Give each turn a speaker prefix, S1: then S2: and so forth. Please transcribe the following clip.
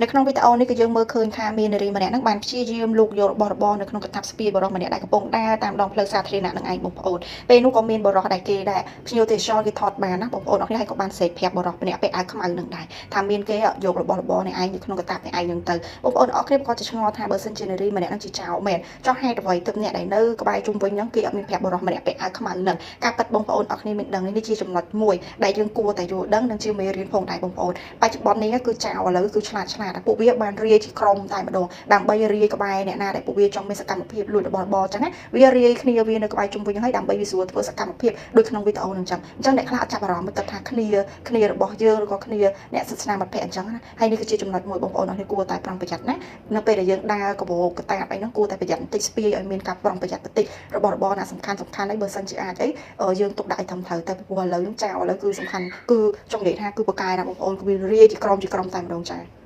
S1: នៅក្នុងវីដេអូនេះគឺយើងមើលឃើញថាមាននារីម្នាក់ហ្នឹងបានព្យាយាមលូកយករបស់របរនៅក្នុងកាតាបស្ពាយបរិសម្នាក់ដែលកំពុងដើរតាមដងផ្លូវសាធារណៈនឹងឯងបងប្អូនពេលនោះក៏មានបរិសដែលគេដែរភ្ញៀវទេសចរគេថតបានណាបងប្អូនអរគ្នាហើយក៏បានសេកប្រាប់បរិសម្នាក់ពេលអាវខ្មៅនឹងដែរថាមានគេយករបស់របរនេះឯងនៅក្នុងកាតាបនេះឯងនឹងទៅបងប្អូនអរគ្នាក៏จะឆ្ងល់ថាបើសិនជានារីម្នាក់ហ្នឹងជាចោរមែនចោះហេតុអ្វីទឹកអ្នកដែលនៅក្បែរជុំវិញហ្នឹងគេអត់មានប្រាប់បរិសម្នាក់ពេលអាវខ្មៅនឹងការប៉ັດបងប្អូនអរគ្នាមានដឹងនេះជាចំណុចមួយដែលយើងគួរតែយល់ដឹងនិងជាមេរៀនផងដែរបងប្អូនបច្ចុប្បន្ននេះគឺចោរឥឡូវគឺឆ្លាតពួកវាបានរាយជាក្រុមតែម្ដងដើម្បីរាយក្បែរអ្នកណាដែលពួកវាចង់មានសកម្មភាពលួចរបស់របរអញ្ចឹងណាវារាយគ្នាវានៅក្បែរជុំវិញហើយដើម្បីវាស្រួលធ្វើសកម្មភាពដូចក្នុងវីដេអូហ្នឹងអញ្ចឹងអ្នកខ្លះអត់ចាប់អារម្មណ៍គិតថាគ្នារបស់យើងឬក៏គ្នាអ្នកសិទ្ធិស្នាមមិត្តភ័ក្តិអញ្ចឹងណាហើយនេះគឺជាចំណុចមួយបងប្អូនអរគ្នាគួរតែប្រុងប្រយ័ត្នណានៅពេលដែលយើងដើរកបោកតាបអីហ្នឹងគួរតែប្រយ័ត្នបន្តិចស្ពាយឲ្យមានការប្រុងប្រយ័ត្នបន្តិចរបស់របរណាសំខាន់អីបើសិនជាអាចអីយើងទុកដាក់ឲ្យត្រឹមត្រូវតែព្រោះឥឡូវហ្នឹងចាឥឡូវគឺសំខាន់គឺចង់និយាយថាគឺបកកែណាបងប្អូនគឺវារាយជាក្រុមតែម្ដងចា